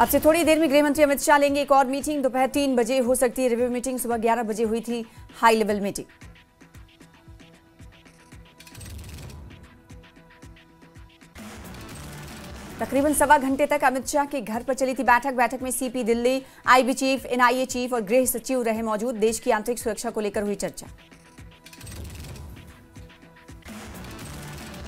अब से थोड़ी देर में गृह मंत्री अमित शाह लेंगे एक और मीटिंग। दोपहर 3 बजे हो सकती है रिव्यू मीटिंग। सुबह 11 बजे हुई थी हाई लेवल मीटिंग। तकरीबन सवा घंटे तक अमित शाह के घर पर चली थी बैठक में CP Delhi, IB chief, NIA chief और गृह सचिव रहे मौजूद। देश की आंतरिक सुरक्षा को लेकर हुई चर्चा।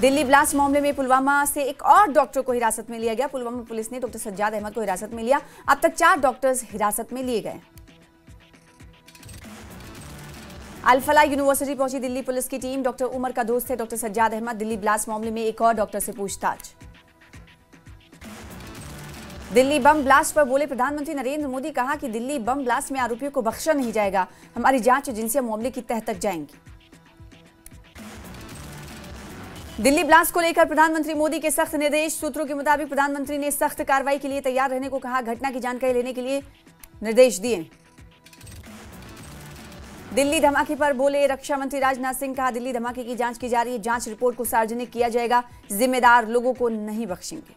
दिल्ली ब्लास्ट मामले में पुलवामा से एक और डॉक्टर को हिरासत में लिया गया। पुलवामा पुलिस ने डॉक्टर सज्जाद अहमद को हिरासत में लिया। अब तक 4 डॉक्टर्स हिरासत में लिए गए। अल फलाह यूनिवर्सिटी पहुंची दिल्ली पुलिस की टीम। डॉक्टर उमर का दोस्त है डॉक्टर सज्जाद अहमद। दिल्ली ब्लास्ट मामले में एक और डॉक्टर से पूछताछ। दिल्ली बम ब्लास्ट पर बोले प्रधानमंत्री नरेंद्र मोदी। कहा कि दिल्ली बम ब्लास्ट में आरोपियों को बख्शा नहीं जाएगा। हमारी जांच एजेंसियां मामले की तह तक जाएंगी। दिल्ली ब्लास्ट को लेकर प्रधानमंत्री मोदी के सख्त निर्देश। सूत्रों के मुताबिक प्रधानमंत्री ने सख्त कार्रवाई के लिए तैयार रहने को कहा। घटना की जानकारी लेने के लिए निर्देश दिए। दिल्ली धमाके पर बोले रक्षा मंत्री राजनाथ सिंह। कहा दिल्ली धमाके की जांच की जा रही है। जांच रिपोर्ट को सार्वजनिक किया जाएगा। जिम्मेदार लोगों को नहीं बख्शेंगे।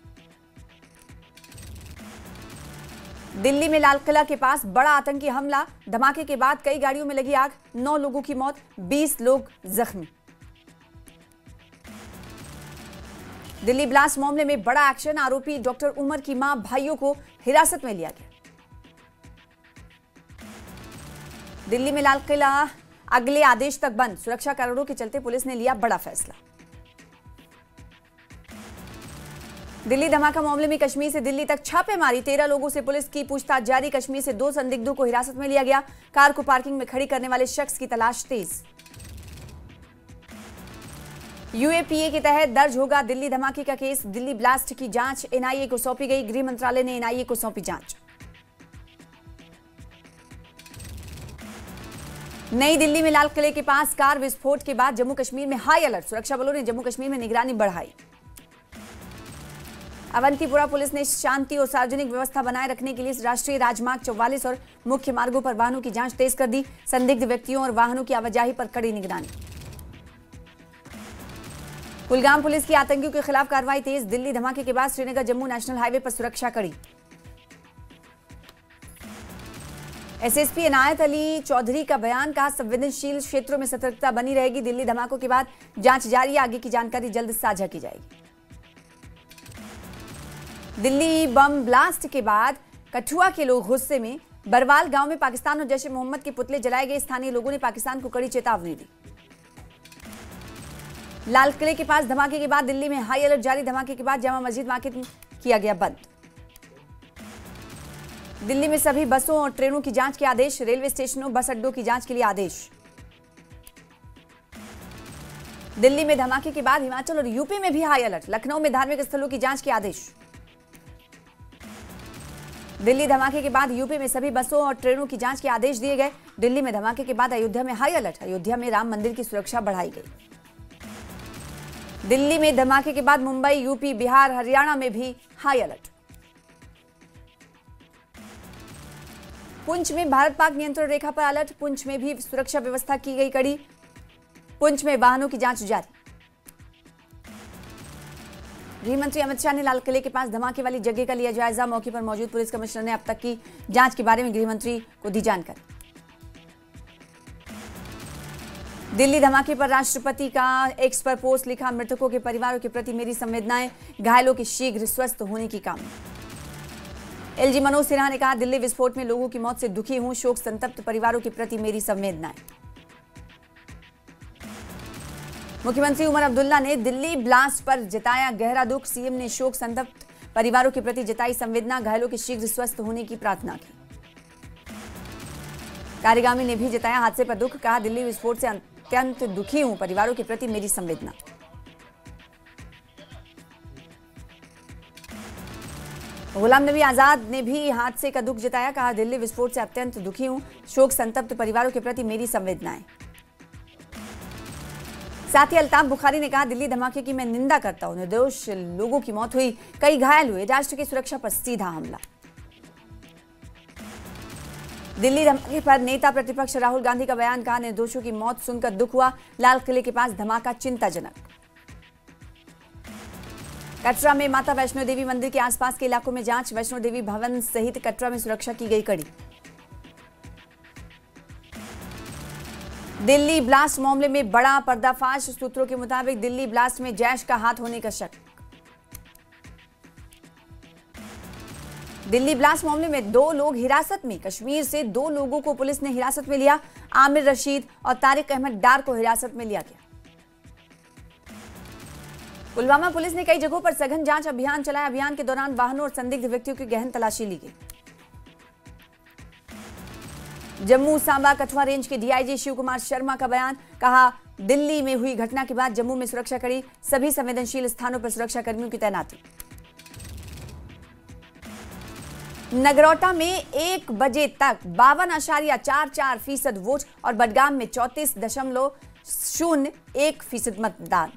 दिल्ली में लाल किला के पास बड़ा आतंकी हमला। धमाके के बाद कई गाड़ियों में लगी आग। 9 लोगों की मौत, 20 लोग जख्मी। दिल्ली ब्लास्ट मामले में बड़ा एक्शन। आरोपी डॉक्टर उमर की मां, भाइयों को हिरासत में लिया गया। दिल्ली में लाल किला अगले आदेश तक बंद। सुरक्षा कारणों के चलते पुलिस ने लिया बड़ा फैसला। दिल्ली धमाका मामले में कश्मीर से दिल्ली तक छापेमारी। 13 लोगों से पुलिस की पूछताछ जारी। कश्मीर से 2 संदिग्धों को हिरासत में लिया गया। कार को पार्किंग में खड़ी करने वाले शख्स की तलाश तेज। यूएपीए के तहत दर्ज होगा दिल्ली धमाके का केस। दिल्ली ब्लास्ट की जांच एनआईए को सौंपी गई। गृह मंत्रालय ने एनआईए को सौंपी जांच। नई दिल्ली में लाल किले के पास कार विस्फोट के बाद जम्मू कश्मीर में हाई अलर्ट। सुरक्षा बलों ने जम्मू कश्मीर में निगरानी बढ़ाई। अवंतीपुरा पुलिस ने शांति और सार्वजनिक व्यवस्था बनाए रखने के लिए राष्ट्रीय राजमार्ग 44 और मुख्य मार्गों पर वाहनों की जांच तेज कर दी। संदिग्ध व्यक्तियों और वाहनों की आवाजाही पर कड़ी निगरानी। कुलगाम पुलिस की आतंकियों के खिलाफ कार्रवाई तेज। दिल्ली धमाके के बाद श्रीनगर जम्मू नेशनल हाईवे पर सुरक्षा कड़ी। एसएसपी इनायत अली चौधरी का बयान। कहा संवेदनशील क्षेत्रों में सतर्कता बनी रहेगी। दिल्ली धमाकों के बाद जांच जारी है। आगे की जानकारी जल्द साझा की जाएगी। दिल्ली बम ब्लास्ट के बाद कठुआ के लोग गुस्से में। बरवाल गांव में पाकिस्तान और जैश ए मोहम्मद के पुतले जलाए गए। स्थानीय लोगों ने पाकिस्तान को कड़ी चेतावनी दी। लाल किले के पास धमाके के बाद दिल्ली में हाई अलर्ट जारी। धमाके के बाद जामा मस्जिद मार्केट किया गया बंद। दिल्ली में सभी बसों और ट्रेनों की जांच के आदेश। रेलवे स्टेशनों, बस अड्डों की जांच के लिए आदेश। दिल्ली में धमाके के बाद हिमाचल और यूपी में भी हाई अलर्ट। लखनऊ में धार्मिक स्थलों की जांच के आदेश। दिल्ली धमाके के बाद यूपी में सभी बसों और ट्रेनों की जांच के आदेश दिए गए। दिल्ली में धमाके के बाद अयोध्या में हाई अलर्ट। अयोध्या में राम मंदिर की सुरक्षा बढ़ाई गई। दिल्ली में धमाके के बाद मुंबई, यूपी, बिहार, हरियाणा में भी हाई अलर्ट। पुंछ में भारत पाक नियंत्रण रेखा पर अलर्ट। पुंछ में भी सुरक्षा व्यवस्था की गई कड़ी। पुंछ में वाहनों की जांच जारी। गृह मंत्री अमित शाह ने लाल किले के पास धमाके वाली जगह का लिया जायजा। मौके पर मौजूद पुलिस कमिश्नर ने अब तक की जांच के बारे में गृह मंत्री को दी जानकारी। दिल्ली धमाके पर राष्ट्रपति का एक्स पर पोस्ट लिखा। मृतकों के परिवारों के प्रति मेरी संवेदनाएं। घायलों के शीघ्र स्वस्थ होने की कामना। एलजी मनोज सिन्हा ने कहा दिल्ली विस्फोट में लोगों की मौत से दुखी हूं। शोक संतप्त परिवारों के प्रति मेरी संवेदनाएं। मुख्यमंत्री उमर अब्दुल्ला ने दिल्ली ब्लास्ट पर जताया गहरा दुख। सीएम ने शोक संतप्त परिवारों के प्रति जताई संवेदना। घायलों के शीघ्र स्वस्थ होने की प्रार्थना की। कार्यगामी ने भी जताया हादसे पर दुख। कहा दिल्ली विस्फोट से अत्यंत दुखी हूं। परिवारों के प्रति मेरी संवेदना। गुलाम नबी आजाद ने भी हादसे का दुख जताया। कहा दिल्ली विस्फोट से अत्यंत दुखी हूं। शोक संतप्त परिवारों के प्रति मेरी संवेदनाएं। साथ ही अल्ताफ बुखारी ने कहा दिल्ली धमाके की मैं निंदा करता हूं। निर्दोष लोगों की मौत हुई, कई घायल हुए। राष्ट्र की सुरक्षा पर सीधा हमला। दिल्ली धमाके पर नेता प्रतिपक्ष राहुल गांधी का बयान। कहा निर्दोषों की मौत सुनकर दुख हुआ। लाल किले के पास धमाका चिंताजनक। कटरा में माता वैष्णो देवी मंदिर के आसपास के इलाकों में जांच। वैष्णो देवी भवन सहित कटरा में सुरक्षा की गई कड़ी। दिल्ली ब्लास्ट मामले में बड़ा पर्दाफाश। सूत्रों के मुताबिक दिल्ली ब्लास्ट में जैश का हाथ होने का शक। दिल्ली ब्लास्ट मामले में 2 लोग हिरासत में। कश्मीर से 2 लोगों को पुलिस ने हिरासत में लिया। आमिर रशीद और तारिक अहमद डार को हिरासत में लिया गया। पुलवामा पुलिस ने कई जगहों पर सघन जांच अभियान चलाया। अभियान के दौरान वाहनों और संदिग्ध व्यक्तियों की गहन तलाशी ली गई। जम्मू सांबा कठुआ रेंज के डीआईजी शिव कुमार शर्मा का बयान। कहा, दिल्ली में हुई घटना के बाद जम्मू में सुरक्षा कड़ी। सभी संवेदनशील स्थानों पर सुरक्षा कर्मियों की तैनाती। नगरोटा में 1 बजे तक 52.44% वोट और बडगाम में 34.01% मतदान।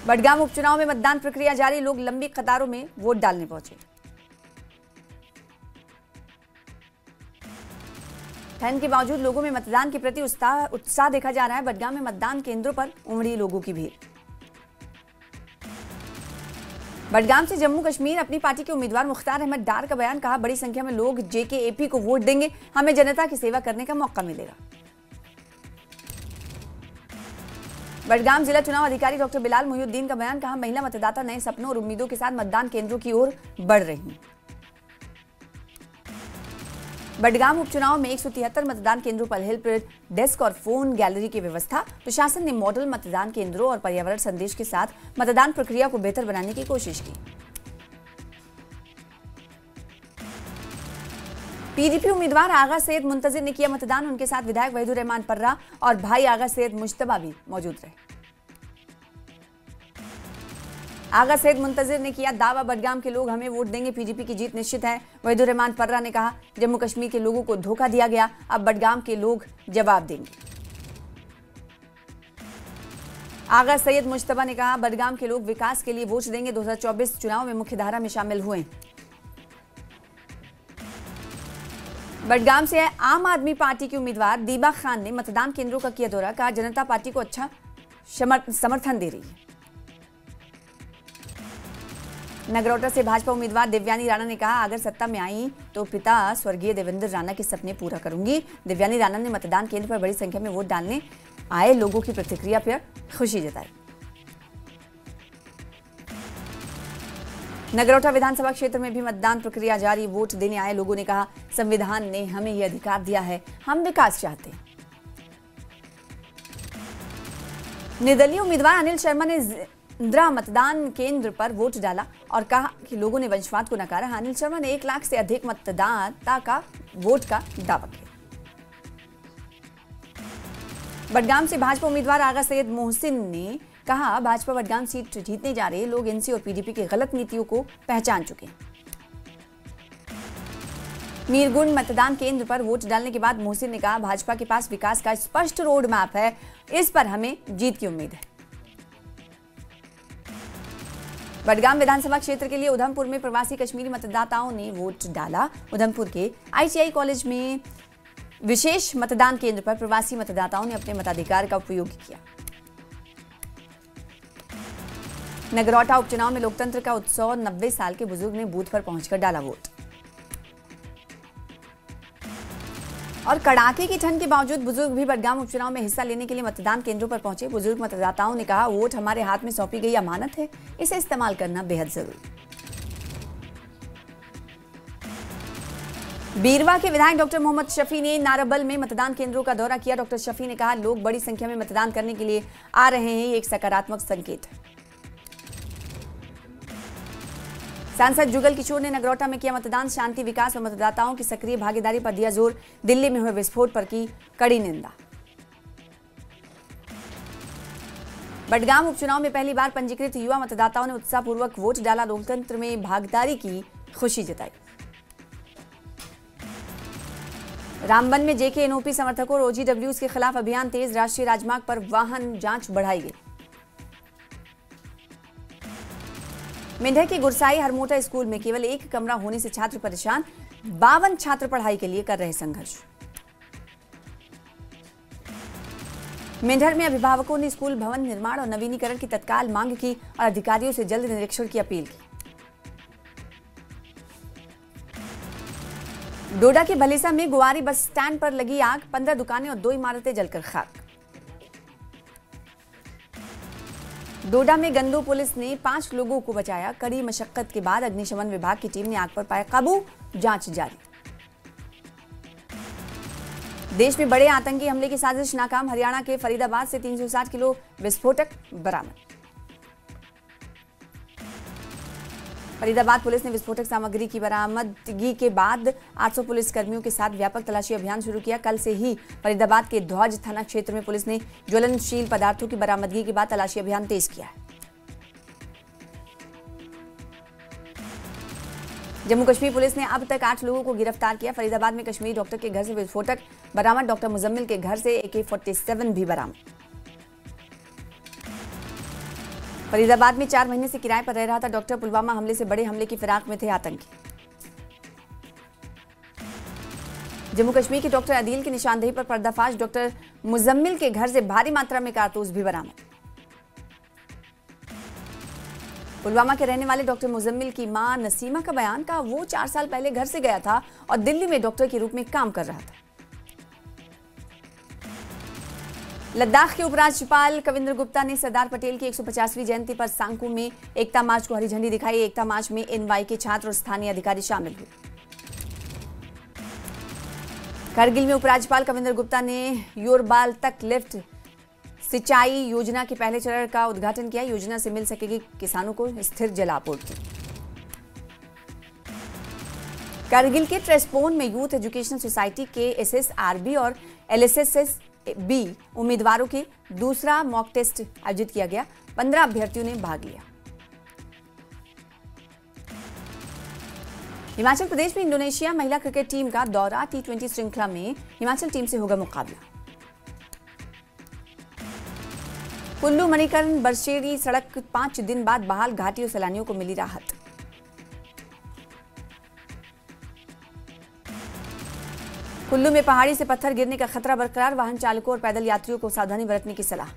बडगाम उपचुनाव में मतदान प्रक्रिया जारी। लोग लंबी कतारों में वोट डालने पहुंचे। ठंड के बावजूद लोगों में मतदान के प्रति उत्साह देखा जा रहा है। बडगाम में मतदान केंद्रों पर उमड़ी लोगों की भीड़। बडगाम से जम्मू कश्मीर अपनी पार्टी के उम्मीदवार मुख्तार अहमद डार का बयान। कहा, बड़ी संख्या में लोग जेकेएपी को वोट देंगे। हमें जनता की सेवा करने का मौका मिलेगा। बडगाम जिला चुनाव अधिकारी डॉक्टर बिलाल मोहिउद्दीन का बयान। कहा, महिला मतदाता नए सपनों और उम्मीदों के साथ मतदान केंद्रों की ओर बढ़ रही हैं। बडगाम उपचुनाव में 173 मतदान केंद्रों पर हेल्प डेस्क और फोन गैलरी की व्यवस्था। प्रशासन ने मॉडल मतदान केंद्रों और पर्यावरण संदेश के साथ मतदान प्रक्रिया को बेहतर बनाने की कोशिश की। पीडीपी उम्मीदवार आगा सैयद मुंतजिर ने किया मतदान। उनके साथ विधायक वहीदुर रहमान पर्रा और भाई आगा सैयद मुश्तबा भी मौजूद रहे। आगा सैयद मुंतजिर ने किया दावा, बडगाम के लोग हमें वोट देंगे। पीडीपी की जीत निश्चित है। वहीदुर रहमान पर्रा ने कहा, जम्मू कश्मीर के लोगों को धोखा दिया गया, अब बडगाम के लोग जवाब देंगे। आगा सैयद मुश्तबा ने कहा, बडगाम के लोग विकास के लिए वोट देंगे। 2024 चुनाव में मुख्यधारा में शामिल हुए। बडगाम से आम आदमी पार्टी की उम्मीदवार दीबा खान ने मतदान केंद्रों का किया दौरा। कहा, जनता पार्टी को अच्छा समर्थन दे रही है। नगरोटा से भाजपा उम्मीदवार दिव्यानी राणा ने कहा, अगर सत्ता में आई तो पिता स्वर्गीय देवेंद्र राणा के सपने पूरा करूंगी। दिव्यानी राणा ने मतदान केंद्र पर बड़ी संख्या में वोट डालने आए लोगों की प्रतिक्रिया पर खुशी जताई। नगरोटा विधानसभा क्षेत्र में भी मतदान प्रक्रिया जारी। वोट देने आए लोगों ने कहा, संविधान ने हमें यह अधिकार दिया है, हम विकास चाहते हैं। निर्दलीय उम्मीदवार अनिल शर्मा ने इंदिरा मतदान केंद्र पर वोट डाला और कहा कि लोगों ने वंशवाद को नकारा। अनिल शर्मा ने 1 लाख से अधिक मतदाता का वोट का दावा किया। बडगाम से भाजपा उम्मीदवार आगा सैयद मोहसिन ने कहा, भाजपा बडगाम सीट जीतने जा रही है। लोग एनसी और पीडीपी की गलत नीतियों को पहचान चुके हैं। मीरगुंड मतदान केंद्र पर वोट डालने के बाद मोहसिन ने कहा, भाजपा के पास विकास का स्पष्ट रोड मैप है, इस पर हमें जीत की उम्मीद है। बडगाम विधानसभा क्षेत्र के लिए उधमपुर में प्रवासी कश्मीरी मतदाताओं ने वोट डाला। उधमपुर के आईटीआई कॉलेज में विशेष मतदान केंद्र पर प्रवासी मतदाताओं ने अपने मताधिकार का उपयोग किया। नगरोटा उपचुनाव में लोकतंत्र का उत्सव। 90 साल के बुजुर्ग ने बूथ पर पहुंचकर डाला वोट। और कड़ाके की ठंड के बावजूद बुजुर्ग भी बडगाम उपचुनाव में हिस्सा लेने के लिए मतदान केंद्रों पर पहुंचे। बुजुर्ग मतदाताओं ने कहा, वोट हमारे हाथ में सौंपी गई अमानत है, इसे इस्तेमाल करना बेहद जरूरी। बीरवा के विधायक डॉक्टर मोहम्मद शफी ने नारबल में मतदान केंद्रों का दौरा किया। डॉक्टर शफी ने कहा, लोग बड़ी संख्या में मतदान करने के लिए आ रहे हैं, ये एक सकारात्मक संकेत है। सांसद जुगल किशोर ने नगरोटा में किया मतदान। शांति, विकास और मतदाताओं की सक्रिय भागीदारी पर दिया जोर। दिल्ली में हुए विस्फोट पर की कड़ी निंदा। बडगाम उपचुनाव में पहली बार पंजीकृत युवा मतदाताओं ने उत्साहपूर्वक वोट डाला। लोकतंत्र में भागीदारी की खुशी जताई। रामबन में जेकेएनओपी समर्थकों और ओजीडब्ल्यूज के खिलाफ अभियान तेज। राष्ट्रीय राजमार्ग पर वाहन जांच बढ़ाई गई। मेंढक की गुरसाई हरमोटा स्कूल में केवल 1 कमरा होने से छात्र परेशान। 52 छात्र पढ़ाई के लिए कर रहे संघर्ष। मेंढर में अभिभावकों ने स्कूल भवन निर्माण और नवीनीकरण की तत्काल मांग की और अधिकारियों से जल्द निरीक्षण की अपील की। डोडा के भलेसा में गुवारी बस स्टैंड पर लगी आग, 15 दुकानें और 2 इमारतें जलकर खाक। डोडा में गंदो पुलिस ने 5 लोगों को बचाया, कड़ी मशक्कत के बाद अग्निशमन विभाग की टीम ने आग पर पाया काबू, जांच जारी। देश में बड़े आतंकी हमले की साजिश नाकाम, हरियाणा के फरीदाबाद से 360 किलो विस्फोटक बरामद। फरीदाबाद पुलिस ने विस्फोटक सामग्री की बरामदगी के बाद 800 पुलिस कर्मियों के साथ व्यापक तलाशी अभियान शुरू किया। कल से ही फरीदाबाद के ध्वज थाना क्षेत्र में पुलिस ने ज्वलनशील पदार्थों की बरामदगी के बाद तलाशी अभियान तेज किया है। जम्मू कश्मीर पुलिस ने अब तक 8 लोगों को गिरफ्तार किया। फरीदाबाद में कश्मीरी डॉक्टर के घर से विस्फोटक बरामद, डॉक्टर मुजम्मिल के घर से AK-47 भी बरामद। फरीदाबाद में 4 महीने से किराए पर रह रहा था डॉक्टर, पुलवामा हमले से बड़े हमले की फिराक में थे आतंकी। जम्मू कश्मीर के डॉक्टर अदील की निशानदेही पर पर्दाफाश, डॉक्टर मुजम्मिल के घर से भारी मात्रा में कारतूस भी बरामद। पुलवामा के रहने वाले डॉक्टर मुजम्मिल की मां नसीमा का बयान, का वो 4 साल पहले घर से गया था और दिल्ली में डॉक्टर के रूप में काम कर रहा था। लद्दाख के उपराज्यपाल कविंद्र गुप्ता ने सरदार पटेल की 150वीं जयंती पर सांकू में एकता मार्च को हरी झंडी दिखाई। एकता मार्च में NY के छात्र और स्थानीय अधिकारी शामिल हुए। करगिल में उपराज्यपाल कविंद्र गुप्ता ने योरबाल तक लिफ्ट सिंचाई योजना के पहले चरण का उद्घाटन किया। योजना से मिल सकेगी किसानों को स्थिर जलापूर्ति। करगिल के ट्रेस्पोन में यूथ एजुकेशन सोसाइटी के SSRB और LSSB उम्मीदवारों के दूसरा मॉक टेस्ट आयोजित किया गया। 15 अभ्यर्थियों ने भाग लिया। हिमाचल प्रदेश में इंडोनेशिया महिला क्रिकेट टीम का दौरा, T20 श्रृंखला में हिमाचल टीम से होगा मुकाबला। कुल्लू मणिकर्ण बरशेड़ी सड़क 5 दिन बाद बहाल, घाटी और सैलानियों को मिली राहत। कुल्लू में पहाड़ी से पत्थर गिरने का खतरा बरकरार, वाहन चालकों और पैदल यात्रियों को सावधानी बरतने की सलाह।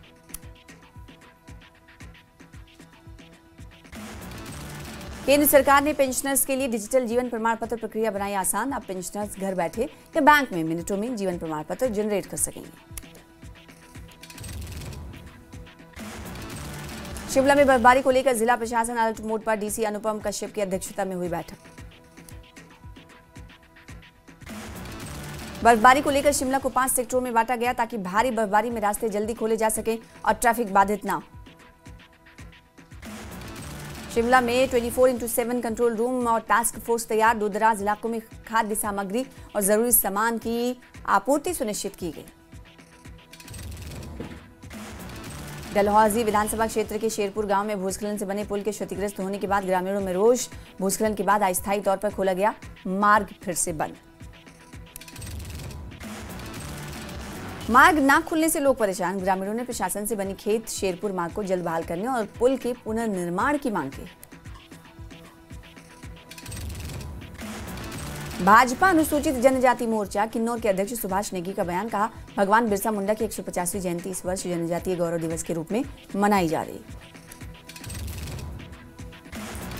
केंद्र सरकार ने पेंशनर्स के लिए डिजिटल जीवन प्रमाण पत्र प्रक्रिया बनाई आसान। अब पेंशनर्स घर बैठे या बैंक में मिनटों में जीवन प्रमाण पत्र जनरेट कर सकेंगे। शिमला में बर्फबारी को लेकर जिला प्रशासन अलर्ट मोड पर, DC अनुपम कश्यप की अध्यक्षता में हुई बैठक। बर्फबारी को लेकर शिमला को 5 सेक्टरों में बांटा गया ताकि भारी बर्फबारी में रास्ते जल्दी खोले जा सके और ट्रैफिक बाधित ना हो। शिमला में 24/7 कंट्रोल रूम और टास्क फोर्स तैयार। दूरदराज इलाकों में खाद्य सामग्री और जरूरी सामान की आपूर्ति सुनिश्चित की गई। डलहौजी विधानसभा क्षेत्र के शेरपुर गांव में भूस्खलन से बने पुल के क्षतिग्रस्त होने के बाद ग्रामीणों में रोष। भूस्खलन के बाद अस्थायी तौर पर खोला गया मार्ग फिर से बंद। मार्ग न खुलने से लोग परेशान। ग्रामीणों ने प्रशासन से बनी खेत शेरपुर मार्ग को जल्द बहाल करने और पुल के पुनर्निर्माण की मांग की। भाजपा अनुसूचित जनजाति मोर्चा किन्नौर के अध्यक्ष सुभाष नेगी का बयान, कहा भगवान बिरसा मुंडा की 150वीं जयंती इस वर्ष जनजातीय गौरव दिवस के रूप में मनाई जा रही।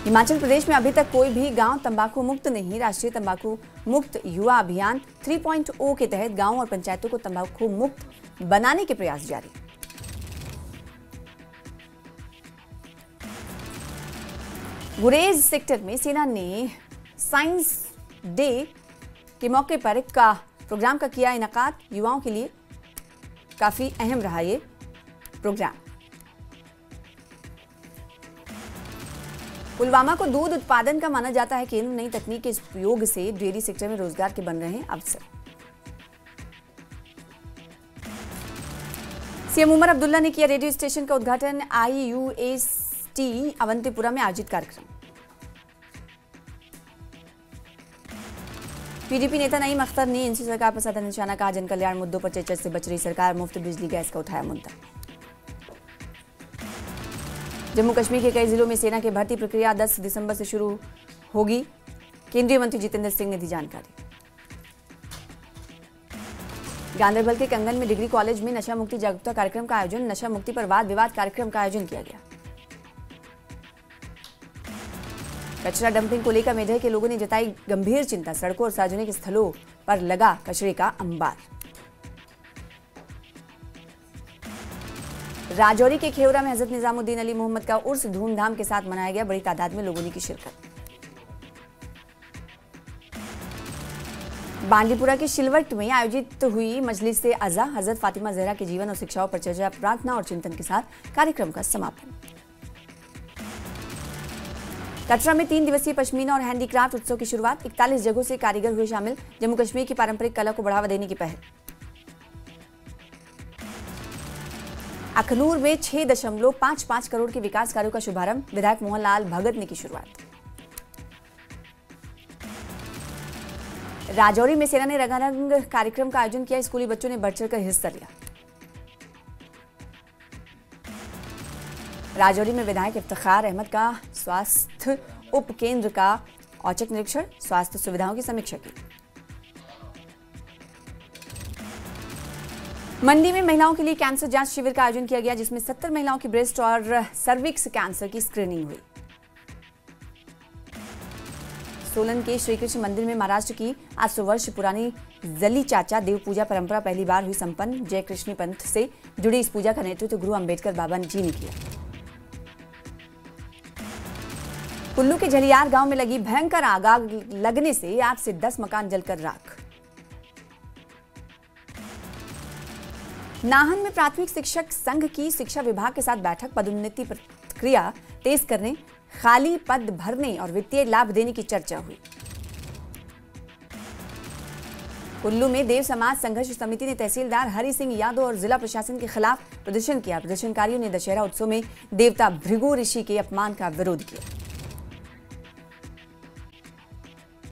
हिमाचल प्रदेश में अभी तक कोई भी गांव तंबाकू मुक्त नहीं। राष्ट्रीय तंबाकू मुक्त युवा अभियान 3.0 के तहत गांवों और पंचायतों को तंबाकू मुक्त बनाने के प्रयास जारी। गुरेज सेक्टर में सेना ने साइंस डे के मौके पर एक प्रोग्राम का किया इनेकाद। युवाओं के लिए काफी अहम रहा ये प्रोग्राम। पुलवामा को दूध उत्पादन का माना जाता है केंद्र। नई तकनीक के उपयोग से डेयरी सेक्टर में रोजगार के बन रहे हैं अवसर। सीएम उमर अब्दुल्ला ने किया रेडियो स्टेशन का उद्घाटन। IUST अवंतीपुरा में आयोजित कार्यक्रम। PDP नेता नईम अख्तर ने एनसी सरकार पर साधा निशाना, कहा जन कल्याण मुद्दों पर चर्चा से बच रही सरकार। मुफ्त बिजली गैस का उठाया मुद्दा। जम्मू कश्मीर के कई जिलों में सेना की भर्ती प्रक्रिया 10 दिसंबर से शुरू होगी। केंद्रीय मंत्री जितेंद्र सिंह ने दी जानकारी। गांधरबल के कंगन में डिग्री कॉलेज में नशा मुक्ति जागरूकता कार्यक्रम का आयोजन, नशा मुक्ति पर वाद विवाद कार्यक्रम का आयोजन किया गया। कचरा डंपिंग को लेकर मेढक के लोगों ने जताई गंभीर चिंता, सड़कों और सार्वजनिक स्थलों पर लगा कचरे का अंबार। राजौरी के खेवरा में हजरत निजामुद्दीन अली मोहम्मद का उर्स धूमधाम के साथ मनाया गया, बड़ी तादाद में लोगों ने की शिरकत। बांडीपुरा के शिलवट में आयोजित हुई मजलिस से अज़ा, हजरत फातिमा ज़हरा के जीवन और शिक्षाओं पर चर्चा, प्रार्थना और चिंतन के साथ कार्यक्रम का समापन। कटरा में 3 दिवसीय पश्मीना और हैंडीक्राफ्ट उत्सव की शुरुआत, 41 जगहों से कारीगर हुए शामिल, जम्मू कश्मीर की पारंपरिक कला को बढ़ावा देने की पहल। अखनूर में 6.55 करोड़ के विकास कार्यों का शुभारंभ, विधायक मोहनलाल भगत ने की शुरुआत। राजौरी में सेना ने रंगारंग कार्यक्रम का आयोजन किया, स्कूली बच्चों ने बढ़ चढ़कर हिस्सा लिया। राजौरी में विधायक इफ्तिखार अहमद का स्वास्थ्य उप केंद्र का औचक निरीक्षण, स्वास्थ्य सुविधाओं की समीक्षा की। मंडी में महिलाओं के लिए कैंसर जांच शिविर का आयोजन किया गया, जिसमें 70 महिलाओं की ब्रेस्ट और सर्विक्स कैंसर की स्क्रीनिंग हुई। सोलन के श्री कृष्ण मंदिर में महाराष्ट्र की 800 वर्ष पुरानी जली चाचा देव पूजा परंपरा पहली बार हुई संपन्न, जय कृष्ण पंथ से जुड़ी इस पूजा का नेतृत्व गुरु अंबेडकर बाबा जी ने किया। कुल्लू के झलियार गांव में लगी भयंकर आग लगने से 8 से 10 मकान जलकर राख। नाहन में प्राथमिक शिक्षक संघ की शिक्षा विभाग के साथ बैठक, पदोन्नति प्रक्रिया तेज करने, खाली पद भरने और वित्तीय लाभ देने की चर्चा हुई। कुल्लू में देव समाज संघर्ष समिति ने तहसीलदार हरि सिंह यादव और जिला प्रशासन के खिलाफ प्रदर्शन किया। प्रदर्शनकारियों ने दशहरा उत्सव में देवता भृगु ऋषि के अपमान का विरोध किया।